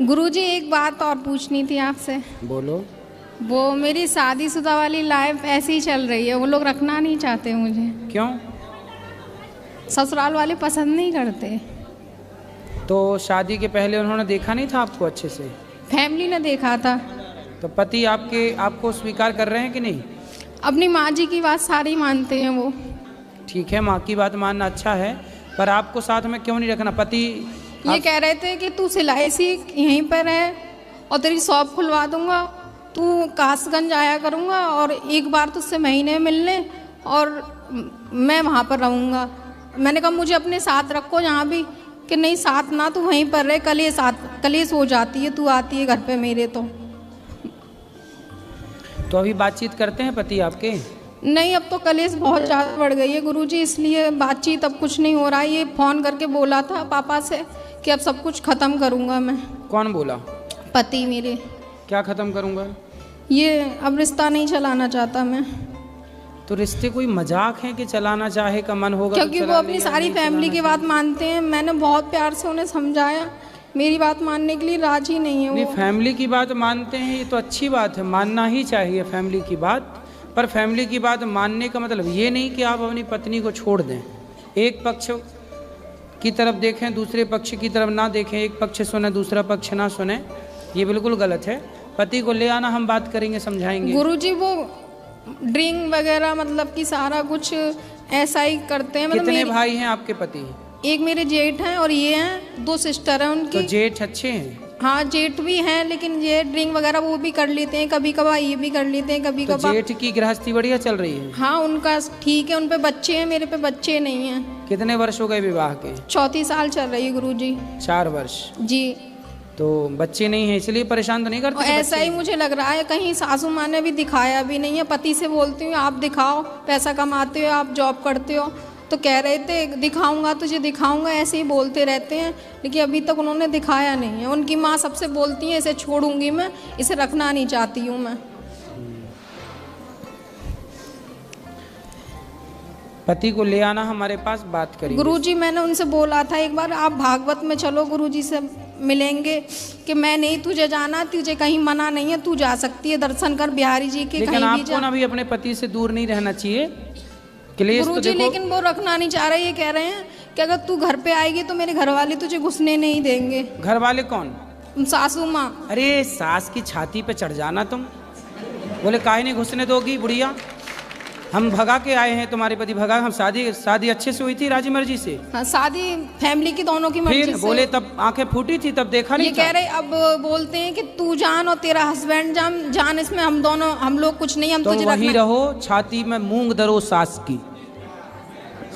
गुरुजी एक बात और पूछनी थी आपसे। बोलो। वो मेरी शादीशुदा वाली लाइफ ऐसी ही चल रही है, वो लोग रखना नहीं चाहते मुझे। क्यों? ससुराल वाले पसंद नहीं करते। तो शादी के पहले उन्होंने देखा नहीं था आपको अच्छे से? फैमिली ने देखा था। तो पति आपको स्वीकार कर रहे हैं कि नहीं? अपनी माँ जी की बात सारी मानते हैं वो। ठीक है, माँ की बात मानना अच्छा है, पर आपको साथ में क्यों नहीं रखना? पति ये कह रहे थे कि तू सिलाई सीख, यहीं पर है और तेरी शॉप खुलवा दूंगा, तू कासगंज आया करूंगा और एक बार तुझसे महीने मिलने और मैं वहाँ पर रहूँगा। मैंने कहा मुझे अपने साथ रखो जहाँ भी, कि नहीं साथ ना, तू वहीं पर रहे, कलेश हो जाती है, तू आती है घर पे मेरे। तो अभी बातचीत करते हैं पति आपके? नहीं, अब तो कलेश बहुत ज़्यादा बढ़ गई है गुरुजी, इसलिए बातचीत अब कुछ नहीं हो रहा है। ये फ़ोन करके बोला था पापा से कि अब सब कुछ ख़त्म करूँगा मैं। कौन बोला? पति मेरे। क्या ख़त्म करूँगा? ये अब रिश्ता नहीं चलाना चाहता मैं। तो रिश्ते कोई मजाक है कि चलाना चाहे का मन होगा? क्योंकि वो अपनी सारी फैमिली की बात मानते हैं। मैंने बहुत प्यार से उन्हें समझाया, मेरी बात मानने के लिए राजी नहीं है वो। नहीं, फैमिली की बात मानते हैं ये तो अच्छी बात है, मानना ही चाहिए फैमिली की बात। पर फैमिली की बात मानने का मतलब ये नहीं कि आप अपनी पत्नी को छोड़ दें। एक पक्ष की तरफ देखें, दूसरे पक्ष की तरफ ना देखें, एक पक्ष सुने दूसरा पक्ष ना सुने, ये बिल्कुल गलत है। पति को ले आना, हम बात करेंगे, समझाएंगे। गुरुजी वो ड्रिंक वगैरह मतलब कि सारा कुछ ऐसा ही करते हैं। कितने भाई हैं आपके पति? एक मेरे जेठ हैं और ये हैं, 2 सिस्टर हैं उनकी। तो जेठ अच्छे हैं? हाँ जेठ भी हैं, लेकिन ये ड्रिंक वगैरह वो भी कर लेते हैं, कभी कभार ये भी कर लेते हैं, कभी कभार। जेठ की गृहस्थी बढ़िया चल रही है? हाँ उनका ठीक है, उन पे बच्चे हैं, मेरे पे बच्चे नहीं हैं। कितने वर्ष हो गए विवाह के? 34 साल चल रही है गुरुजी। 4 वर्ष जी। तो बच्चे नहीं हैं इसलिए परेशान तो नहीं करते? ऐसा ही मुझे लग रहा है, कहीं सासू माँ ने भी दिखाया भी नहीं है। पति से बोलती हूँ आप दिखाओ, पैसा कमाते हो, आप जॉब करते हो, तो कह रहे थे दिखाऊंगा तुझे दिखाऊंगा, ऐसे ही बोलते रहते हैं, लेकिन अभी तक उन्होंने दिखाया नहीं है। उनकी माँ सबसे बोलती है इसे छोड़ूंगी मैं, इसे रखना नहीं चाहती हूँ मैं। पति को ले आना हमारे पास, बात करेंगे। गुरुजी मैंने उनसे बोला था एक बार आप भागवत में चलो, गुरुजी से मिलेंगे, कि मैं नहीं तुझे जाना, तुझे कहीं मना नहीं है, तू जा सकती है दर्शन कर बिहारी जी के, लेकिन कहीं भी जा। आपको ना भी अपने पति से दूर नहीं रहना चाहिए। क्लेश तो देखो। लेकिन वो रखना नहीं चाह रहे, ये कह रहे हैं कि अगर तू घर पे आएगी तो मेरे घर वाले तुझे घुसने नहीं देंगे। घर वाले कौन? सासू माँ। अरे सास की छाती पे चढ़ जाना तुम। बोले काहे नहीं घुसने दोगी बुढ़िया? हम भगा के आए हैं, तुम्हारे पति भगा। हम शादी अच्छे से हुई थी, राजी मर्जी से। हाँ, शादी फैमिली की दोनों की मर्जी फिर से। बोले तब आंखें फूटी थी, तब देखा नहीं ये था। कह रहे अब बोलते हैं कि तू जान और तेरा हस्बैंड जान, इसमें हम लोग कुछ नहीं, हम तो तुझे वहीं रहो, छाती में मूंग धरो,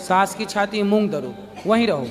सास की छाती में मूंग धरो, वहीं रहो।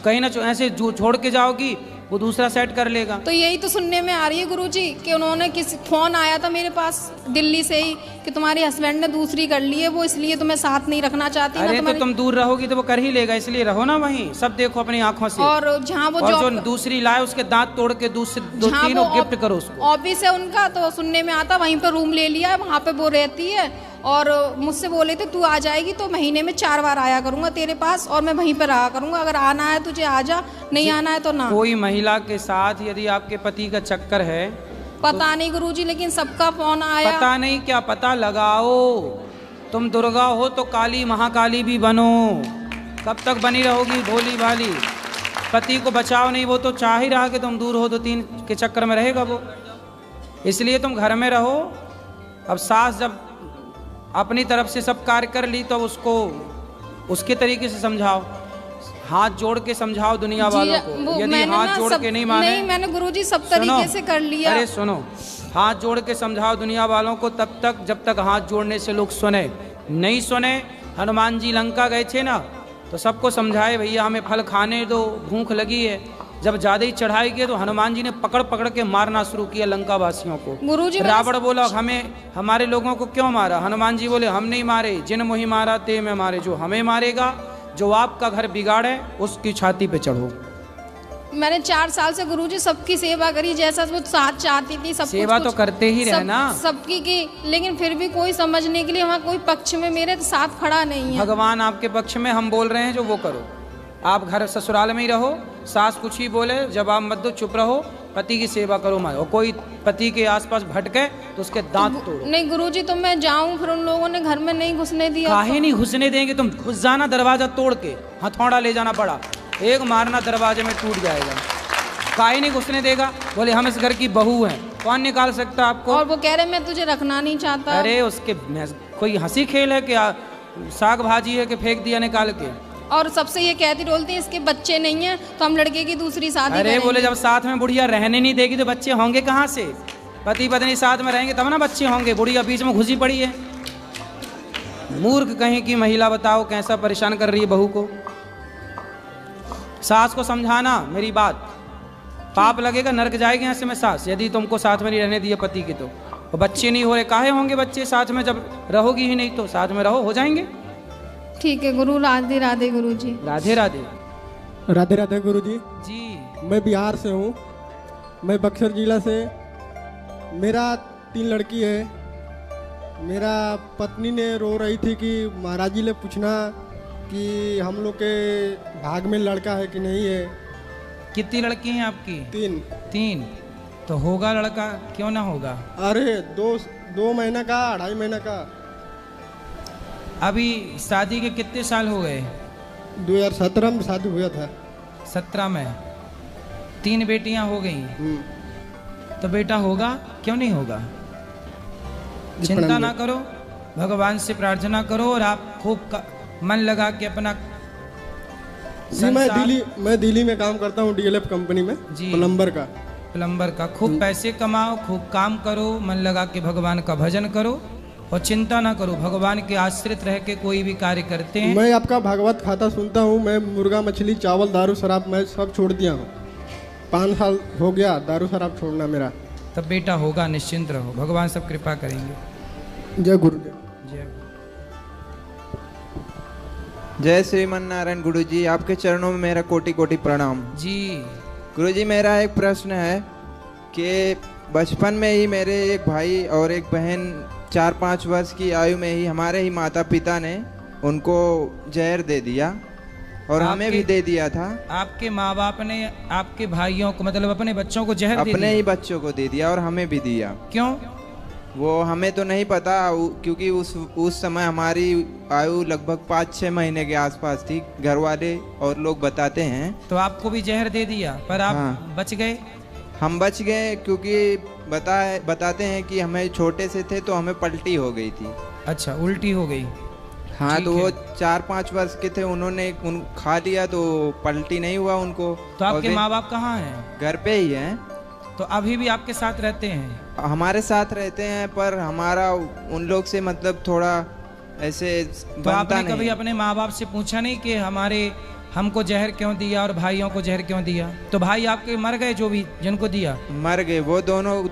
कहीं ना ऐसे छोड़ के जाओगी वो दूसरा सेट कर लेगा। तो यही तो सुनने में आ रही है गुरुजी कि उन्होंने फोन आया था मेरे पास दिल्ली से ही कि तुम्हारे हस्बैंड ने दूसरी कर ली है, वो इसलिए तुम्हें साथ नहीं रखना चाहती। अरे तो तुम दूर रहोगी तो वो कर ही लेगा, इसलिए रहो ना वहीं, सब देखो अपनी आंखों से। और जहाँ वो जो दूसरी लाए उसके दांत तोड़ के 2-3 गिफ्ट करो उसको। ऑफिस है उनका, तो सुनने में आता वहीं पर रूम ले लिया, वहाँ पे वो रहती है। और मुझसे बोले थे तू आ जाएगी तो महीने में 4 बार आया करूंगा तेरे पास और मैं वहीं पर रहा करूंगा, अगर आना है तुझे आ जा, नहीं आना है तो ना। कोई महिला के साथ यदि आपके पति का चक्कर है, पता नहीं गुरुजी, लेकिन सबका फोन आया। पता नहीं क्या, पता लगाओ। तुम दुर्गा हो तो काली महाकाली भी बनो। कब तक बनी रहोगी भोली भाली? पति को बचाओ नहीं, वो तो चाह ही रहा कि तुम दूर हो, तो 3 के चक्कर में रहेगा वो, इसलिए तुम घर में रहो। अब सास जब अपनी तरफ से सब कार्य कर ली तो उसको उसके तरीके से समझाओ, हाथ जोड़ के समझाओ दुनिया वालों को। यदि हाथ जोड़ के नहीं माने, नहीं मैंने गुरुजी सब तरीके से कर लिया। अरे सुनो, हाथ जोड़ के समझाओ दुनिया वालों को तब तक जब तक हाथ जोड़ने से लोग सुने। नहीं सुने, हनुमान जी लंका गए थे ना, तो सबको समझाए भैया हमें फल खाने दो, भूख लगी है। जब ज्यादा ही चढ़ाई की तो हनुमान जी ने पकड़ पकड़ के मारना शुरू किया लंका वासियों को। गुरुजी रावण बोला हमारे लोगों को क्यों मारा? हनुमान जी बोले हम नहीं मारे, जिन मोहि मारा ते में मारे। जो हमें मारेगा, जो आपका घर बिगाड़े, उसकी छाती पे चढ़ो। मैंने 4 साल से गुरुजी सबकी सेवा करी, जैसा वो साथ चाहती थी सब सेवा तो करते ही रहना सबकी की, लेकिन फिर भी कोई समझने के लिए वहाँ कोई पक्ष में मेरे साथ खड़ा नहीं है। भगवान आपके पक्ष में, हम बोल रहे हैं जो वो करो। आप घर ससुराल में ही रहो, सास कुछ ही बोले जवाब मत दो, चुप रहो, पति की सेवा करो माँ, और कोई पति के आसपास भटके तो उसके दांत तोड़ो। नहीं गुरुजी, तो मैं जाऊं, फिर उन लोगों ने घर में नहीं घुसने दिया। काहे नहीं घुसने देंगे, तुम घुस जाना दरवाजा तोड़ के, हथौड़ा ले जाना पड़ा, एक मारना दरवाजे में टूट जाएगा। काहे नहीं घुसने देगा? बोले हम इस घर की बहू हैं, कौन निकाल सकता आपको? और वो कह रहे मैं तुझे रखना नहीं चाहता। अरे उसके कोई हंसी खेल है क्या? साग भाजी है कि फेंक दिया निकाल के? और सबसे ये कहती डोलती है इसके बच्चे नहीं हैं तो हम लड़के की दूसरी शादी अरे करेंगे। बोले जब साथ में बुढ़िया रहने नहीं देगी तो बच्चे होंगे कहाँ से? पति पत्नी साथ में रहेंगे तब ना बच्चे होंगे, बुढ़िया बीच में घुसी पड़ी है। मूर्ख कहीं की महिला, बताओ कैसा परेशान कर रही है बहू को। सास को समझाना मेरी बात, पाप लगेगा, नरक जाएगी यहाँ से मैं सास, यदि तुमको साथ में नहीं रहने दिए पति के। तो बच्चे नहीं हो रहे, काहे होंगे बच्चे साथ में? जब रहोगी ही नहीं तो साथ में रहो, हो जाएंगे। ठीक है गुरु, राधे राधे गुरु जी। राधे राधे। राधे राधे गुरुजी। जी मैं बिहार से हूँ, मैं बक्सर जिला से। मेरा 3 लड़की है। मेरा पत्नी ने रो रही थी कि महाराज जी ने पूछना कि हम लोग के भाग में लड़का है कि नहीं है। कितनी लड़की हैं आपकी? 3। 3 तो होगा लड़का, क्यों ना होगा? अरे 2 महीना का, 2.5 महीना का। अभी शादी के कितने साल हो गए? 2017 में शादी हुआ था। 17 में 3 बेटियां हो गई, तो बेटा होगा, क्यों नहीं होगा? चिंता ना करो, भगवान से प्रार्थना करो और आप खूब मन लगा के अपना जी। मैं दिल्ली में काम करता हूँ, DLF कंपनी में, जी प्लम्बर का खूब पैसे कमाओ, खूब काम करो, मन लगा के भगवान का भजन करो और चिंता ना करो, भगवान के आश्रित रह के कोई भी कार्य करते हैं। मैं आपका भागवत खाता सुनता हूँ। मैं मुर्गा मछली चावल दारू शराब मैं सब छोड़ दिया हूँ। 5 साल हो गया दारू शराब छोड़ना मेरा। तब बेटा होगा, निश्चिंत रहो, भगवान सब कृपा करेंगे। जय गुरुदेव। जय। जय श्रीमन नारायण गुरुजी, आपके चरणों में मेरा कोटि कोटि प्रणाम। जी गुरुजी, मेरा एक प्रश्न है कि बचपन में ही मेरे एक भाई और एक बहन 4-5 वर्ष की आयु में ही हमारे ही माता पिता ने उनको जहर दे दिया और हमें भी दे दिया था। आपके माँ बाप ने आपके भाइयों को, मतलब अपने बच्चों को जहर दे दिया? अपने ही बच्चों को दे दिया और हमें भी दिया। क्यों? वो हमें तो नहीं पता, क्योंकि उस समय हमारी आयु लगभग 5-6 महीने के आसपास थी। घर वाले और लोग बताते हैं। तो आपको भी जहर दे दिया, पर आप हाँ। बच गए? हम बच गए क्योंकि बताते हैं कि हमें छोटे से थे तो हमें पलटी हो गई थी। अच्छा, उल्टी हो गई। हाँ, ठीक तो वो है। 4-5 वर्ष के थे, उन्होंने खा लिया तो पलटी नहीं हुआ उनको। तो और आपके वे माँ बाप कहाँ हैं? घर पे ही हैं। तो अभी भी आपके साथ रहते हैं? हमारे साथ रहते हैं, पर हमारा उन लोग से मतलब थोड़ा ऐसे तो बनता आपने नहीं। कभी अपने माँ बाप से पूछा नहीं कि हमको जहर क्यों दिया और भाइयों को जहर क्यों दिया? तो भाई आपके मर गए, जो भी जिनको दिया? मर गए, वो दोनों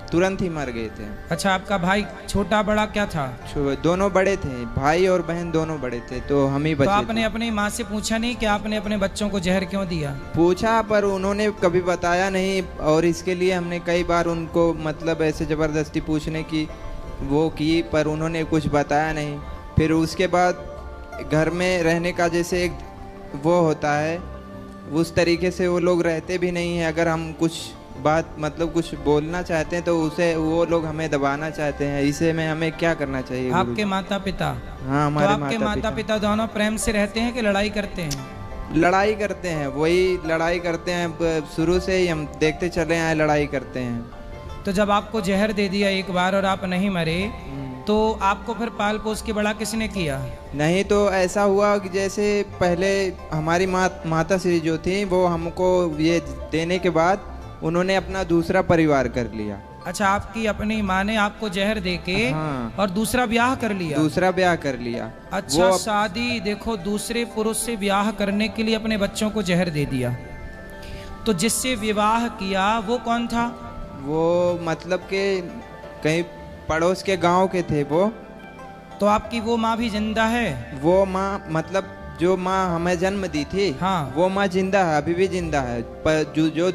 तुरंत ही मर गए थे। अच्छा, आपका भाई छोटा बड़ा क्या था? दोनों बड़े थे, भाई और बहन दोनों बड़े थे, तो हम ही तो बचे आपने थे। अपनी माँ से पूछा नहीं कि आपने अपने बच्चों को जहर क्यों दिया? पूछा, पर उन्होंने कभी बताया नहीं और इसके लिए हमने कई बार उनको मतलब ऐसे ज़बरदस्ती पूछने की वो की, पर उन्होंने कुछ बताया नहीं। फिर उसके बाद घर में रहने का जैसे एक वो होता है, उस तरीके से वो लोग रहते भी नहीं हैं। अगर हम कुछ बात मतलब कुछ बोलना चाहते हैं तो उसे वो लोग हमें दबाना चाहते हैं। इसे में हमें क्या करना चाहिए? आपके माता पिता? हाँ, तो हमारे आपके माता पिता दोनों प्रेम से रहते हैं कि लड़ाई करते हैं? लड़ाई करते हैं, वही लड़ाई करते हैं। शुरू से ही हम देखते चले आए, लड़ाई करते हैं। तो जब आपको जहर दे दिया एक बार और आप नहीं मरे, तो आपको फिर पाल पोस के बड़ा किसने किया? नहीं, तो ऐसा हुआ कि जैसे पहले हमारी माता श्री जो थी वो हमको ये देने के बाद उन्होंने अपना दूसरा परिवार कर लिया। अच्छा, आपकी अपनी माँ ने आपको जहर देके हाँ। और दूसरा ब्याह कर लिया? दूसरा ब्याह कर लिया। अच्छा, शादी देखो, दूसरे पुरुष से ब्याह करने के लिए अपने बच्चों को जहर दे दिया। तो जिससे विवाह किया वो कौन था? वो मतलब के कहीं पड़ोस के गांव के थे वो। तो आपकी वो माँ भी जिंदा है? वो माँ मतलब जो माँ हमें जन्म दी थी, हाँ, वो माँ जिंदा है, अभी भी जिंदा है। पर जो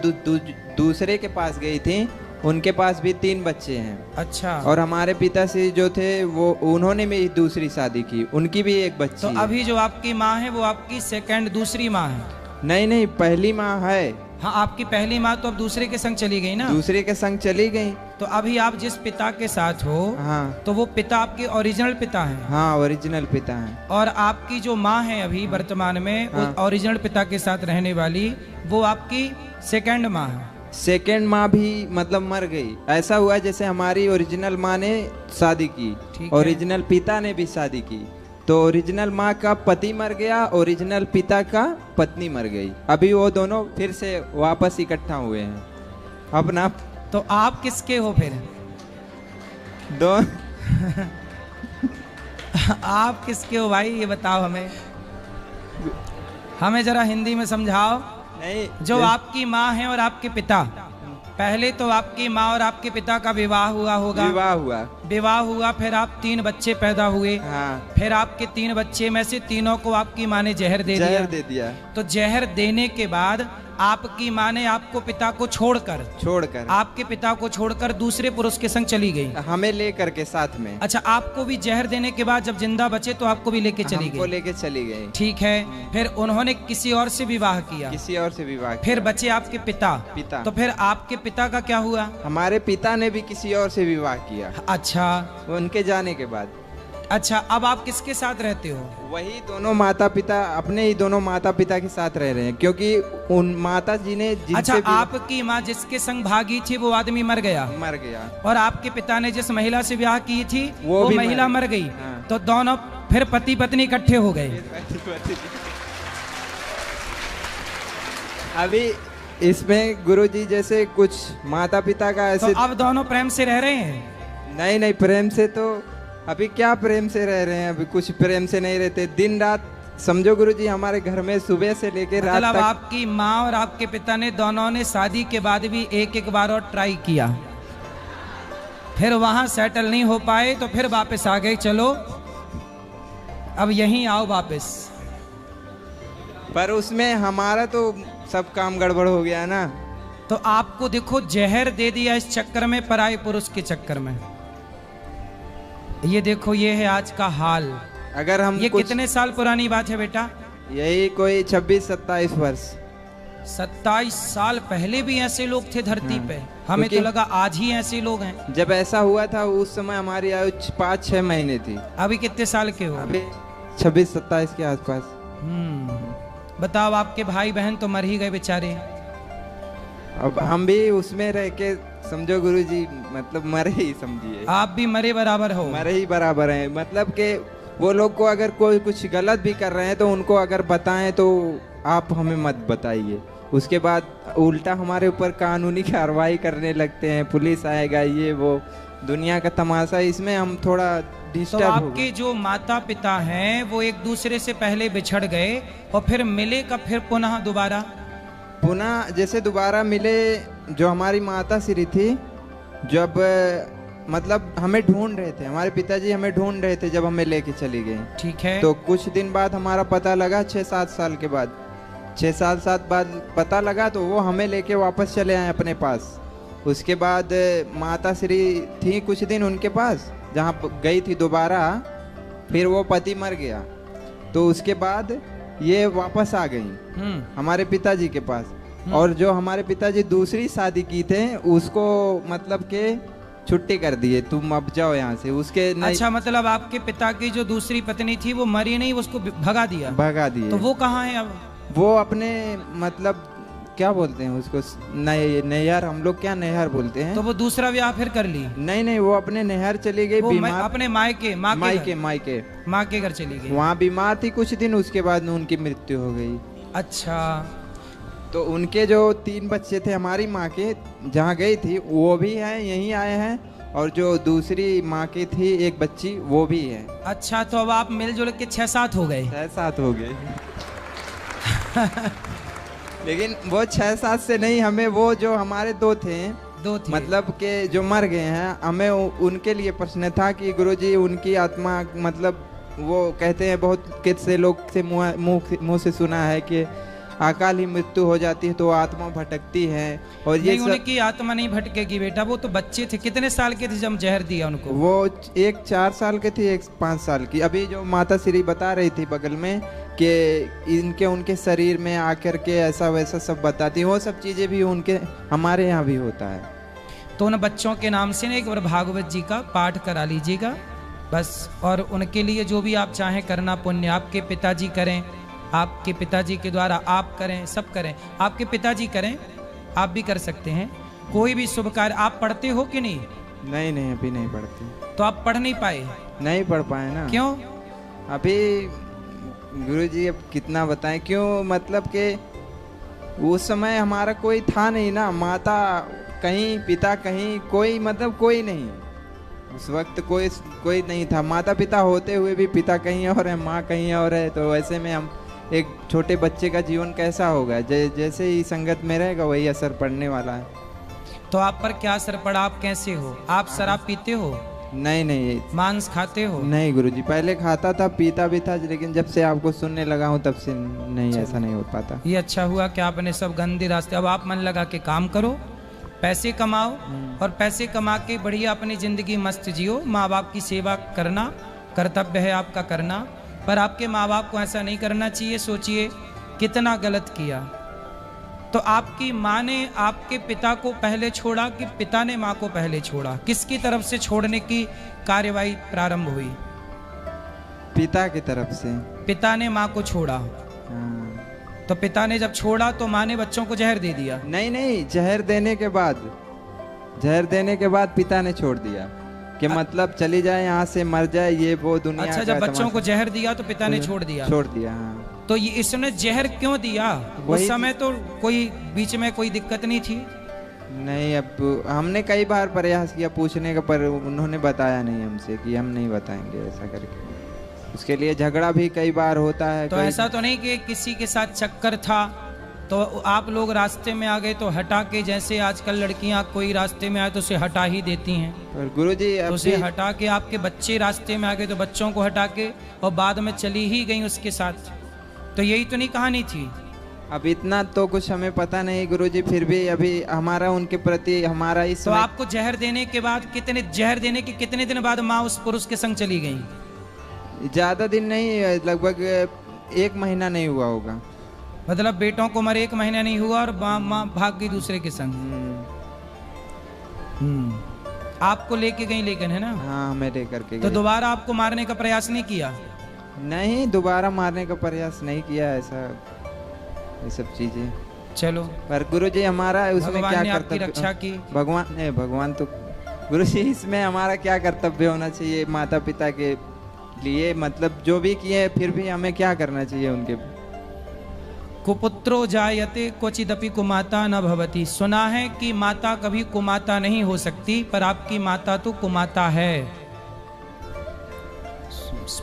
दूसरे के पास गई थी उनके पास भी 3 बच्चे हैं। अच्छा। और हमारे पिताश्री जो थे वो उन्होंने भी दूसरी शादी की, उनकी भी एक बच्ची तो है। अभी जो आपकी माँ है वो आपकी दूसरी माँ है? नहीं, पहली माँ है। हाँ, आपकी पहली माँ तो अब दूसरे के संग चली गई ना। दूसरे के संग चली गई। तो अभी आप जिस पिता के साथ हो, हाँ तो वो पिता आपके ओरिजिनल पिता हैं। हाँ, ओरिजिनल पिता हैं। और आपकी जो माँ है अभी वर्तमान में हाँ। ओरिजिनल पिता के साथ रहने वाली, वो आपकी सेकंड माँ है। सेकंड माँ भी मतलब मर गई। ऐसा हुआ जैसे हमारी ओरिजिनल माँ ने शादी की, ठीक है। ओरिजिनल पिता ने भी शादी की। तो ओरिजिनल माँ का पति मर गया, ओरिजिनल पिता का पत्नी मर गई। अभी वो दोनों फिर से वापस इकट्ठा हुए हैं अपना। तो आप किसके हो फिर? दो आप किसके हो भाई, ये बताओ हमें। हमें जरा हिंदी में समझाओ। नहीं, जो आपकी माँ है और आपके पिता, पहले तो आपकी माँ और आपके पिता का विवाह हुआ होगा। विवाह हुआ, फिर आप 3 बच्चे पैदा हुए। हाँ। फिर आपके 3 बच्चे में से तीनों को आपकी माँ ने जहर दे दिया। तो जहर देने के बाद आपकी माँ ने आपको पिता को छोड़कर आपके पिता को छोड़कर दूसरे पुरुष के संग चली गई, हमें लेकर के साथ में। अच्छा, आपको भी जहर देने के बाद जब जिंदा बचे तो आपको भी लेके चली गई। लेके चली गई। ठीक है। फिर उन्होंने किसी और से विवाह किया। फिर बचे आपके पिता। तो फिर आपके पिता का क्या हुआ? हमारे पिता ने भी किसी और से विवाह किया। अच्छा, उनके जाने के बाद। अच्छा, अब आप किसके साथ रहते हो? वही दोनों माता पिता, अपने ही दोनों माता पिता के साथ रह रहे हैं, क्योंकि उन माता जी ने जिनसे अच्छा, आपकी माँ जिसके संग भागी थी वो आदमी मर गया। और आपके पिता ने जिस महिला से ब्याह की थी वो महिला मर गई। हाँ। तो दोनों फिर पति पत्नी इकट्ठे हो गए। अभी इसमें गुरुजी जैसे कुछ माता पिता का ऐसे। तो अब दोनों प्रेम से रह रहे हैं? नहीं, प्रेम से तो अभी क्या प्रेम से रह रहे हैं, अभी कुछ प्रेम से नहीं रहते। दिन रात समझो गुरुजी, हमारे घर में सुबह से लेकर रात मतलब तक। आपकी माँ और आपके पिता ने दोनों ने शादी के बाद भी एक बार और ट्राई किया, फिर वहां सेटल नहीं हो पाए तो फिर वापस आ गए, चलो अब यहीं आओ वापस। पर उसमें हमारा तो सब काम गड़बड़ हो गया ना। तो आपको देखो जहर दे दिया इस चक्कर में, पराये पुरुष के चक्कर में। ये देखो, ये है आज का हाल। अगर हम ये कितने साल पुरानी बात है बेटा? यही कोई 26-27 वर्ष। 27 साल पहले भी ऐसे लोग थे धरती पे? हमें तो लगा आज ही ऐसे लोग हैं। जब ऐसा हुआ था उस समय हमारी आयु 5-6 महीने थी। अभी कितने साल के हो? अभी 26-27 के आसपास। बताओ, आपके भाई बहन तो मर ही गए बेचारे। अब हम भी उसमें रह के समझो गुरुजी, मतलब मरे ही समझिए। आप भी मरे बराबर हो? मरे ही बराबर हैं। मतलब कि वो लोग को अगर कोई कुछ गलत भी कर रहे हैं तो उनको अगर बताएं तो आप हमें मत बताइए। उसके बाद उल्टा हमारे ऊपर कानूनी कार्रवाई करने लगते हैं, पुलिस आएगा, ये वो दुनिया का तमाशा। इसमें हम थोड़ा डिस्टर्ब। तो आपके जो माता पिता हैं वो एक दूसरे से पहले बिछड़ गए और फिर मिले कब फिर पुनः जैसे दोबारा मिले? जो हमारी माता श्री थी, जब मतलब हमें ढूंढ रहे थे, हमारे पिताजी हमें ढूंढ रहे थे जब हमें लेके चली गई। ठीक है। तो कुछ दिन बाद हमारा पता लगा, 6-7 साल के बाद, 6-7 साल बाद पता लगा, तो वो हमें लेके वापस चले आए अपने पास। उसके बाद माता श्री थी कुछ दिन उनके पास, जहाँ गई थी दोबारा, फिर वो पति मर गया। तो उसके बाद ये वापस आ गई हमारे पिताजी के पास। और जो हमारे पिताजी दूसरी शादी की थे उसको मतलब के छुट्टी कर दिए, तुम अब जाओ यहाँ से। उसके अच्छा, मतलब आपके पिता की जो दूसरी पत्नी थी वो मरी नहीं, उसको भगा दिए। तो वो कहाँ है अब? वो अपने मतलब क्या बोलते हैं उसको, नैहर, हम लोग क्या नैहर बोलते हैं। तो वो दूसरा ब्याह फिर कर ली? नहीं, वो अपने नैहर चली गई, बीमार। अपने मायके माँ के घर चली गई। वहाँ बीमार थी कुछ दिन, उसके बाद उनकी मृत्यु हो गई। अच्छा। तो उनके जो 3 बच्चे थे हमारी माँ के, जहाँ गई थी, वो भी हैं, यहीं आए हैं। और जो दूसरी माँ की थी एक बच्ची, वो भी है। अच्छा, तो अब आप मिलजुल के 6-7 हो गए? 6-7 हो गए। लेकिन वो 6-7 से नहीं, हमें वो जो हमारे दो थे मतलब के जो मर गए हैं, हमें उनके लिए प्रश्न था कि गुरुजी उनकी आत्मा, मतलब वो कहते हैं, बहुत कितने लोग से मुंह से सुना है कि अकाल ही मृत्यु हो जाती है तो आत्मा भटकती है। और ये नहीं, सब उनकी आत्मा नहीं भटकेगी बेटा, वो तो बच्चे थे। कितने साल के थे जब जहर दिया उनको? वो एक 4 साल के थे, एक 5 साल की। अभी जो माता श्री बता रही थी बगल में कि इनके उनके शरीर में आकर के ऐसा वैसा सब बताती, वो सब चीज़ें भी उनके हमारे यहाँ भी होता है। तो उन बच्चों के नाम से ना एक बार भागवत जी का पाठ करा लीजिएगा बस। और उनके लिए जो भी आप चाहें करना पुण्य, आपके पिताजी करें, आपके पिताजी के द्वारा आप करें, सब करें। आपके पिताजी करें, आप भी कर सकते हैं। कोई भी शुभ कार्य। आप पढ़ते हो कि नहीं? नहीं अभी नहीं पढ़ती। तो आप पढ़ नहीं पाए? नहीं पढ़ पाए ना। क्यों? अभी गुरुजी अब कितना बताएं क्यों, मतलब कि उस समय हमारा कोई था नहीं ना, माता कहीं, पिता कहीं, कोई मतलब कोई नहीं। उस वक्त कोई नहीं था। माता पिता होते हुए भी पिता कहीं और है, माँ कहीं और है। तो ऐसे में हम एक छोटे बच्चे का जीवन कैसा होगा? जैसे ही संगत में रहेगा वही असर पड़ने वाला है। तो आप पर क्या असर पड़ा? आप कैसे हो? आप शराब पीते हो? नहीं। मांस खाते हो? नहीं गुरुजी, पहले खाता था, पीता भी था, लेकिन जब से आपको सुनने लगा हूँ तब से नहीं, ऐसा नहीं हो पाता। ये अच्छा हुआ कि आपने सब गंदे रास्ते, अब आप मन लगा के काम करो, पैसे कमाओ और पैसे कमा के बढ़िया अपनी जिंदगी मस्त जियो। माँ बाप की सेवा करना कर्तव्य है आपका करना, पर आपके माँ बाप को ऐसा नहीं करना चाहिए। सोचिए कितना गलत किया। तो आपकी माँ ने आपके पिता को पहले छोड़ा कि पिता ने माँ को पहले छोड़ा? किसकी तरफ से छोड़ने की कार्यवाही प्रारंभ हुई? पिता की तरफ से। पिता ने माँ को छोड़ा। हाँ। तो पिता ने जब छोड़ा तो माँ ने बच्चों को जहर दे दिया? नहीं, जहर देने के बाद पिता ने छोड़ दिया कि मतलब चली जाए यहाँ से, मर जाए, ये वो दुनिया। अच्छा, जब बच्चों को जहर दिया तो पिता ने छोड़ दिया? हाँ। तो ये इसने जहर क्यों दिया? उस समय तो कोई बीच में कोई दिक्कत नहीं थी। नहीं, अब हमने कई बार प्रयास किया पूछने का, पर उन्होंने बताया नहीं हमसे कि हम नहीं बताएंगे ऐसा करके। उसके लिए झगड़ा भी कई बार होता है। तो ऐसा तो नहीं कि किसी के साथ चक्कर था तो आप लोग रास्ते में आ गए तो हटा के, जैसे आजकल लड़कियां कोई रास्ते में आए तो उसे हटा ही देती हैं। और गुरुजी तो उसे हटा के, आपके बच्चे रास्ते में आ गए तो बच्चों को हटा के और बाद में चली ही गई उसके साथ। तो यही तो नहीं कहानी थी? अब इतना तो कुछ हमें पता नहीं गुरुजी, फिर भी अभी हमारा उनके प्रति हमारा इस तो आपको जहर देने के बाद कितने दिन बाद माँ उस पुरुष के संग चली गई? ज्यादा दिन नहीं, लगभग 1 महीना नहीं हुआ होगा। मतलब बेटों को मरे 1 महीना नहीं हुआ और माँ भाग गई दूसरे के संग। आपको लेके गई लेकिन, है ना? हाँ, हमें लेकर के तो दोबारा आपको मारने का प्रयास नहीं किया? नहीं, दोबारा मारने का प्रयास नहीं किया ऐसा, ये सब चीजें। चलो, पर गुरुजी हमारा उसमें क्या कर्तव्य, रक्षा की भगवान तो गुरुजी, इसमें हमारा क्या कर्तव्य होना चाहिए माता पिता के लिए? मतलब जो भी किए फिर भी हमें क्या करना चाहिए उनके? कुपुत्रो जायते क्वचिदपि कुमाता न भवति। सुना है कि माता कभी कुमाता नहीं हो सकती, पर आपकी माता तो कुमाता है।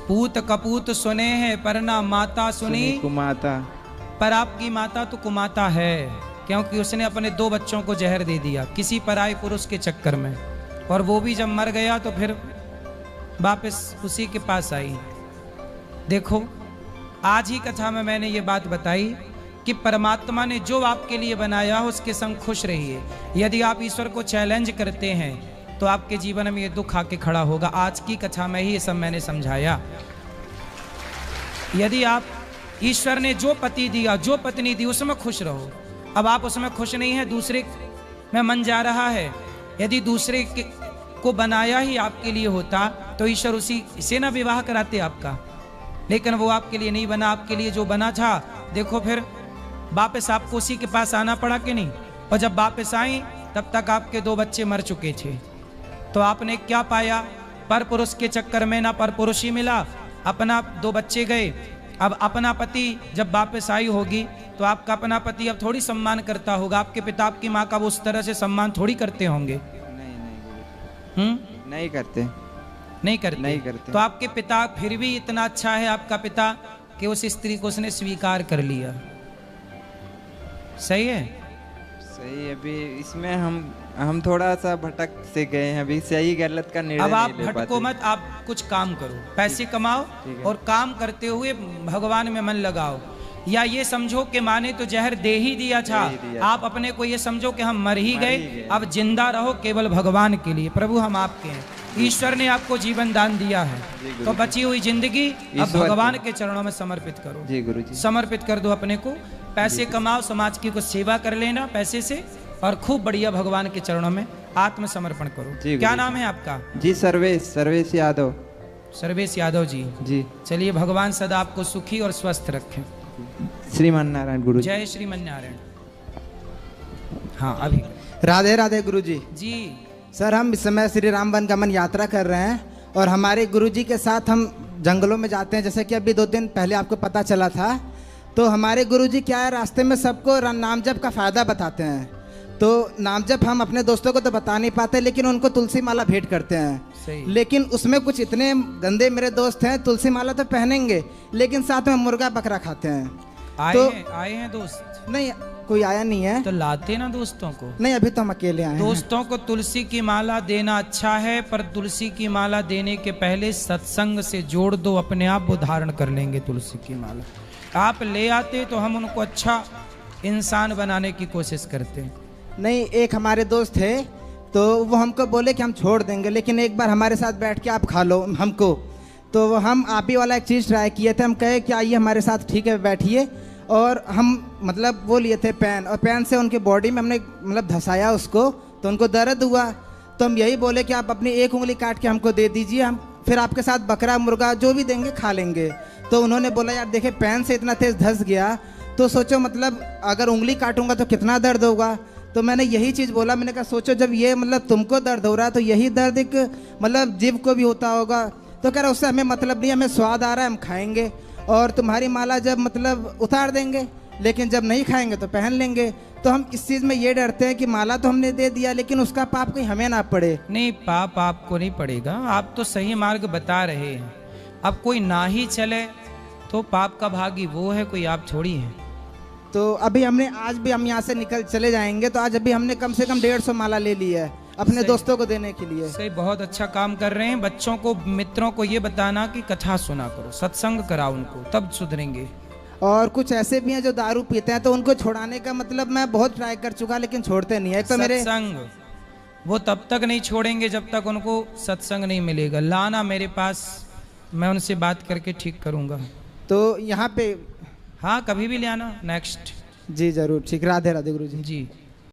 पूत कपूत सुने हैं पर ना माता सुनी कुमाता, पर आपकी माता तो कुमाता है, क्योंकि उसने अपने 2 बच्चों को जहर दे दिया किसी पराये पुरुष के चक्कर में, और वो भी जब मर गया तो फिर वापस उसी के पास आई। देखो, आज ही कथा में मैंने ये बात बताई कि परमात्मा ने जो आपके लिए बनाया उसके संग खुश रहिए। यदि आप ईश्वर को चैलेंज करते हैं तो आपके जीवन में ये दुख आके खड़ा होगा। आज की कथा में ही ये सब मैंने समझाया। यदि आप ईश्वर ने जो पति दिया, जो पत्नी दी, उसमें खुश रहो। अब आप उसमें खुश नहीं है, दूसरे में मन जा रहा है। यदि दूसरे को बनाया ही आपके लिए होता तो ईश्वर उसी से ना विवाह कराते आपका, लेकिन वो आपके लिए नहीं बना। आपके लिए जो बना था, देखो फिर वापस आपको उसी के पास आना पड़ा कि नहीं? और जब वापस आई तब तक आपके 2 बच्चे मर चुके थे। तो आपने क्या पाया? पर पुरुष के चक्कर में ना पर पुरुष ही मिला, अपना 2 बच्चे गए। अब अपना पति जब वापस आई होगी तो आपका अपना पति अब थोड़ी सम्मान करता होगा। आपके पिता आपकी माँ का वो उस तरह से सम्मान थोड़ी करते होंगे। नहीं करते। नहीं करते। तो आपके पिता फिर भी इतना अच्छा है आपका पिता कि उस स्त्री को उसने स्वीकार कर लिया। सही है? सही। अभी इसमें हम थोड़ा सा भटक से गए हैं, अभी सही गलत का निर्णय अब आप भटको मत, आप कुछ काम करो, पैसे कमाओ और काम करते हुए भगवान में मन लगाओ। या ये समझो कि माँ ने तो जहर दे ही दिया था, आप अपने को ये समझो कि हम मर ही गए, अब जिंदा रहो केवल भगवान के लिए। प्रभु हम आपके हैं, ईश्वर ने आपको जीवन दान दिया है, तो बची हुई जिंदगी अब भगवान के चरणों में समर्पित करो। जी गुरु जी। समर्पित कर दो अपने को, पैसे कमाओ, समाज की कुछ सेवा कर लेना पैसे से, और खूब बढ़िया भगवान के चरणों में आत्मसमर्पण करो। क्या नाम है आपका? जी सर्वेश यादव। सर्वेश यादव जी। जी चलिए, भगवान सदा आपको सुखी और स्वस्थ रखें। श्रीमान नारायण गुरु जी। जय श्रीमन नारायण। हाँ अभी राधे राधे गुरु जी। जी सर, हम इस समय श्री राम वन गमन यात्रा कर रहे हैं और हमारे गुरु जी के साथ हम जंगलों में जाते हैं, जैसे कि अभी 2 दिन पहले आपको पता चला था। तो हमारे गुरु जी क्या है, रास्ते में सबको नाम जप का फ़ायदा बताते हैं। तो नाम जप हम अपने दोस्तों को तो बता नहीं पाते, लेकिन उनको तुलसी माला भेंट करते हैं। सही। लेकिन उसमें कुछ इतने गंदे मेरे दोस्त हैं, तुलसी माला तो पहनेंगे लेकिन साथ में मुर्गा बकरा खाते हैं। आए हैं दोस्त? नहीं, कोई आया नहीं है। तो लाते ना दोस्तों को। नहीं, अभी तो हम अकेले आए हैं। दोस्तों को तुलसी की माला देना अच्छा है, पर तुलसी की माला देने के पहले सत्संग से जोड़ दो, अपने आप वो धारण कर लेंगे तुलसी की माला। आप ले आते तो हम उनको अच्छा इंसान बनाने की कोशिश करते हैं। नहीं, एक हमारे दोस्त थे तो वो हमको बोले कि हम छोड़ देंगे, लेकिन एक बार हमारे साथ बैठ के आप खा लो हमको। तो हम आप ही वाला एक चीज़ ट्राई किए थे। हम कहे कि आइए हमारे साथ, ठीक है बैठिए। और हम मतलब वो लिए थे पेन, और पेन से उनके बॉडी में हमने मतलब धसाया उसको, तो उनको दर्द हुआ। तो हम यही बोले कि आप अपनी एक उंगली काट के हमको दे दीजिए, हम फिर आपके साथ बकरा मुर्गा जो भी देंगे खा लेंगे। तो उन्होंने बोला यार देखिए पेन से इतना तेज़ धस गया तो सोचो मतलब अगर उंगली काटूंगा तो कितना दर्द होगा। तो मैंने यही चीज़ बोला, मैंने कहा सोचो जब ये मतलब तुमको दर्द हो रहा है तो यही दर्द एक मतलब जीव को भी होता होगा। तो कह रहा उससे हमें मतलब नहीं, हमें स्वाद आ रहा है हम खाएंगे, और तुम्हारी माला जब मतलब उतार देंगे, लेकिन जब नहीं खाएंगे तो पहन लेंगे। तो हम इस चीज़ में ये डरते हैं कि माला तो हमने दे दिया लेकिन उसका पाप कहीं हमें ना पड़े। नहीं, पाप आपको नहीं पड़ेगा, आप तो सही मार्ग बता रहे हैं। अब कोई ना ही चले तो पाप का भागी वो है, कोई आप थोड़ी हैं। तो अभी हमने आज भी हम यहाँ से निकल चले जाएंगे, तो आज अभी हमने कम से कम 150 माला ले ली है अपने दोस्तों को देने के लिए। सही, बहुत अच्छा काम कर रहे हैं। बच्चों को, मित्रों को ये बताना कि कथा सुना करो, सत्संग कराओ उनको, तब सुधरेंगे। और कुछ ऐसे भी हैं जो दारू पीते हैं, तो उनको छुड़ाने का मतलब मैं बहुत ट्राई कर चुका लेकिन छोड़ते नहीं है। एक तो मेरे सत्संग वो तब तक नहीं छोड़ेंगे जब तक उनको सत्संग नहीं मिलेगा। लाना मेरे पास, मैं उनसे बात करके ठीक करूंगा। तो यहाँ पे हाँ, कभी भी ले आना। नेक्स्ट। जी जरूर, ठीक। राधे राधे गुरु जी। जी।